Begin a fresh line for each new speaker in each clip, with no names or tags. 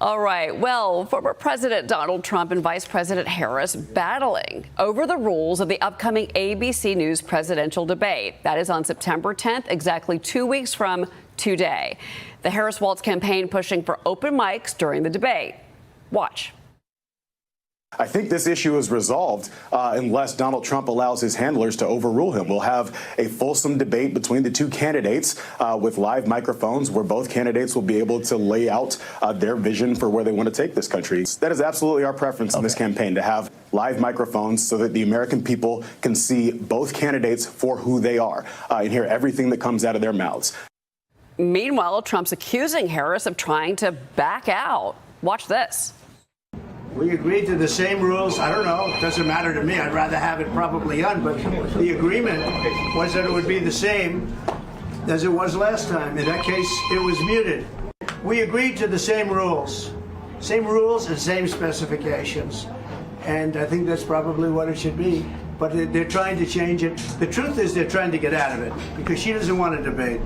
All right. Well, former President Donald Trump and Vice President Harris battling over the rules of the upcoming ABC News presidential debate. That is on September 10th, exactly 2 weeks from today. The Harris-Walz campaign pushing for open mics during the debate. Watch.
I think this issue is resolved unless Donald Trump allows his handlers to overrule him. We'll have a fulsome debate between the two candidates with live microphones where both candidates will be able to lay out their vision for where they want to take this country. That is absolutely our preference in this campaign, to have live microphones so that the American people can see both candidates for who they are and hear everything that comes out of their mouths.
Meanwhile, Trump's accusing Harris of trying to back out. Watch this.
We agreed to the same rules. I don't know. It doesn't matter to me. I'd rather have it probably on. But the agreement was that it would be the same as it was last time. In that case, it was muted. We agreed to the same rules and same specifications. And I think that's probably what it should be. But they're trying to change it. The truth is they're trying to get out of it because she doesn't want to debate.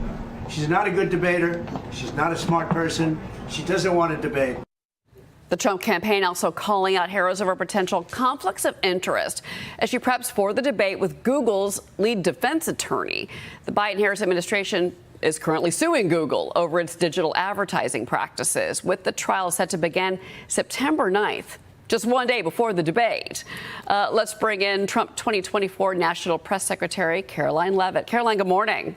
She's not a good debater. She's not a smart person. She doesn't want to debate.
The Trump campaign also calling out Harris over potential conflicts of interest as she preps for the debate with Google's lead defense attorney. The Biden-Harris administration is currently suing Google over its digital advertising practices, with the trial set to begin September 9th, just 1 day before the debate. Let's bring in Trump 2024 National Press Secretary Karoline Leavitt. Karoline, good morning.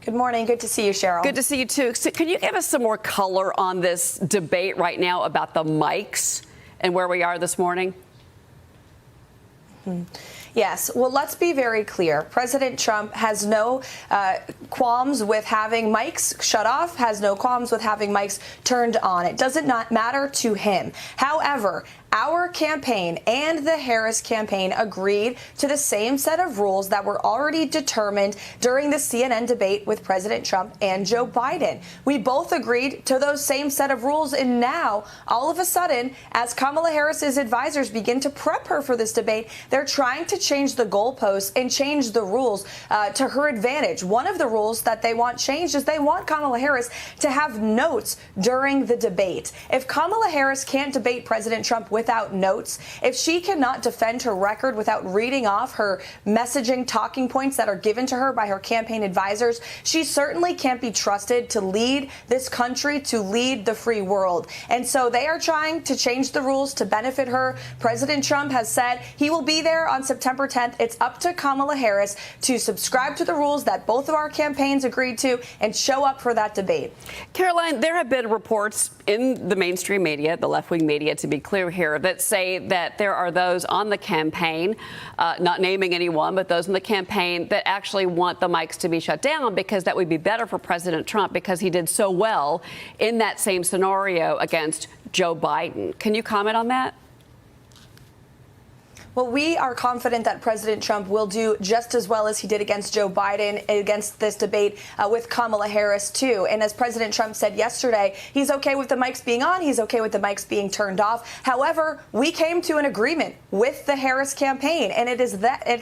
Good morning. Good to see you, Cheryl.
Good to see you, too. So can you give us some more color on this debate right now about the mics and where we are this morning?
Yes. Well, let's be very clear. President Trump has no qualms with having mics shut off, has no qualms with having mics turned on. It doesn't not matter to him. However, our campaign and the Harris campaign agreed to the same set of rules that were already determined during the CNN debate with President Trump and Joe Biden. We both agreed to those same set of rules, and now, all of a sudden, as Kamala Harris's advisors begin to prep her for this debate, they're trying to change the goalposts and change the rules to her advantage. One of the rules that they want changed is they want Kamala Harris to have notes during the debate. If Kamala Harris can't debate President Trump without notes, if she cannot defend her record without reading off her messaging talking points that are given to her by her campaign advisors, she certainly can't be trusted to lead this country, to lead the free world. And so they are trying to change the rules to benefit her. President Trump has said he will be there on September 10th. It's up to Kamala Harris to subscribe to the rules that both of our campaigns agreed to and show up for that debate.
Karoline, there have been reports in the mainstream media, the left-wing media, to be clear here, that say that there are those on the campaign, not naming anyone, but those in the campaign that actually want the mics to be shut down because that would be better for President Trump because he did so well in that same scenario against Joe Biden. Can you comment on that?
Well, we are confident that President Trump will do just as well as he did against Joe Biden, against this debate with Kamala Harris, too. And as President Trump said yesterday, he's okay with the mics being on. He's okay with the mics being turned off. However, we came to an agreement with the Harris campaign, and it's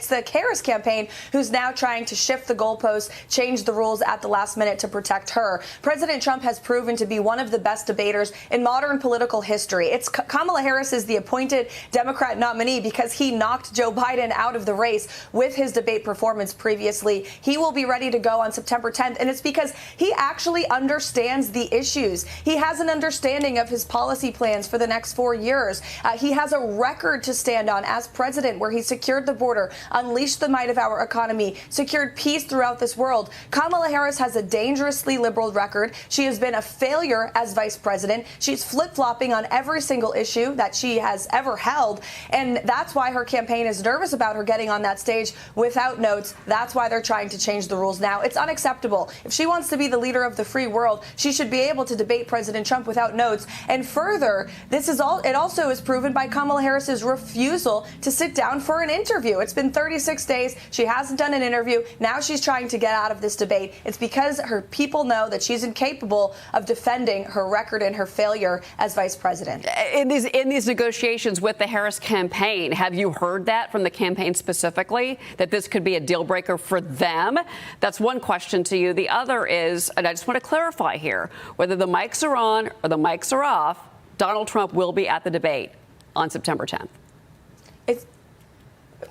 the Harris campaign who's now trying to shift the goalposts, change the rules at the last minute to protect her. President Trump has proven to be one of the best debaters in modern political history. Kamala Harris is the appointed Democrat nominee because he knocked Joe Biden out of the race with his debate performance previously. He will be ready to go on September 10th, and it's because he actually understands the issues. He has an understanding of his policy plans for the next 4 years. He has a record to stand on as president where he secured the border, unleashed the might of our economy, secured peace throughout this world. Kamala Harris has a dangerously liberal record. She has been a failure as vice president. She's flip-flopping on every single issue that she has ever held, and that's why her campaign is nervous about her getting on that stage without notes. That's why they're trying to change the rules now. It's unacceptable. If she wants to be the leader of the free world, she should be able to debate President Trump without notes. And further, it also is proven by Kamala Harris's refusal to sit down for an interview. It's been 36 days. She hasn't done an interview. Now she's trying to get out of this debate. It's because her people know that she's incapable of defending her record and her failure as vice president.
In these negotiations with the Harris campaign, have you heard that from the campaign specifically, that this could be a deal breaker for them? That's one question to you. The other is, and I just want to clarify here, whether the mics are on or the mics are off, Donald Trump will be at the debate on September 10th.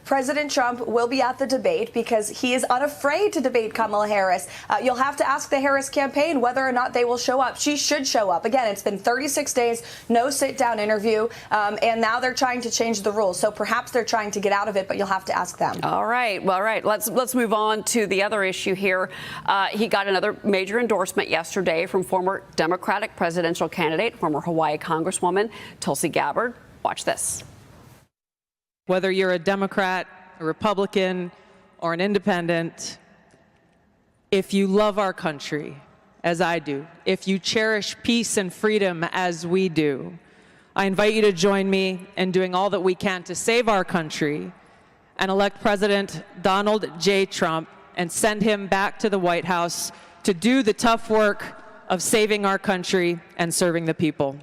President Trump will be at the debate because he is unafraid to debate Kamala Harris. You'll have to ask the Harris campaign whether or not they will show up. She should show up. Again, it's been 36 days, no sit-down interview, and now they're trying to change the rules. So perhaps they're trying to get out of it, but you'll have to ask them.
All right. Well, all right. Let's move on to the other issue here. He got another major endorsement yesterday from former Democratic presidential candidate, former Hawaii Congresswoman Tulsi Gabbard. Watch this.
Whether you're a Democrat, a Republican, or an independent, if you love our country, as I do, if you cherish peace and freedom as we do, I invite you to join me in doing all that we can to save our country and elect President Donald J. Trump and send him back to the White House to do the tough work of saving our country and serving the people.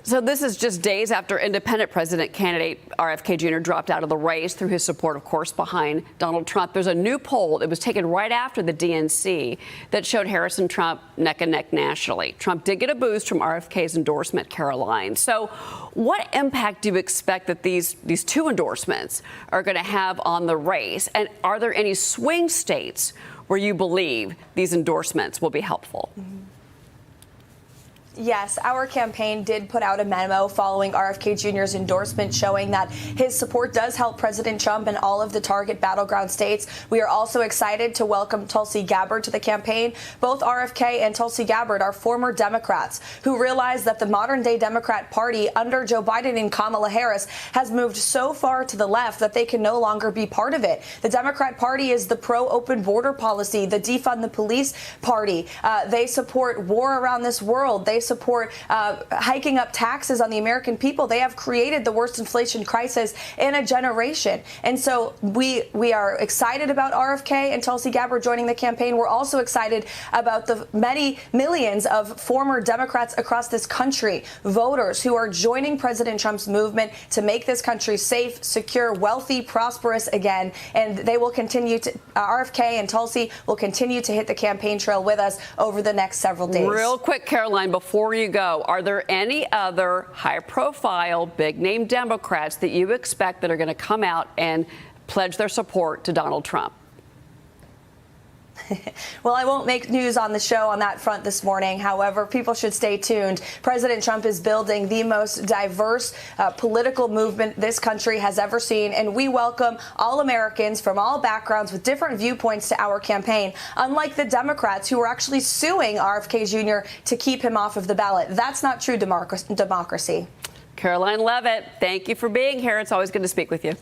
So this is just days after independent president candidate RFK Jr. dropped out of the race through his support, of course, behind Donald Trump. There's a new poll that was taken right after the DNC that showed Harris and Trump neck and neck nationally. Trump did get a boost from RFK's endorsement, Caroline. So what impact do you expect that these two endorsements are going to have on the race? And are there any swing states where you believe these endorsements will be helpful?
Yes, our campaign did put out a memo following RFK Jr.'s endorsement showing that his support does help President Trump in all of the target battleground states. We are also excited to welcome Tulsi Gabbard to the campaign. Both RFK and Tulsi Gabbard are former Democrats who realize that the modern-day Democrat Party under Joe Biden and Kamala Harris has moved so far to the left that they can no longer be part of it. The Democrat Party is the pro-open border policy, the defund the police party. They support war around this world. They support hiking up taxes on the American people. They have created the worst inflation crisis in a generation. And so we are excited about RFK and Tulsi Gabbard joining the campaign. We're also excited about the many millions of former Democrats across this country, voters who are joining President Trump's movement to make this country safe, secure, wealthy, prosperous again. And they will continue to, RFK and Tulsi will continue to hit the campaign trail with us over the next several days.
Real quick, Caroline, before you go, are there any other high-profile, big-name Democrats that you expect that are going to come out and pledge their support to Donald Trump?
Well, I won't make news on the show on that front this morning. However, people should stay tuned. President Trump is building the most diverse political movement this country has ever seen, and we welcome all Americans from all backgrounds with different viewpoints to our campaign, unlike the Democrats who are actually suing RFK Jr. to keep him off of the ballot. That's not true democracy.
Caroline Levitt, thank you for being here. It's always good to speak with you.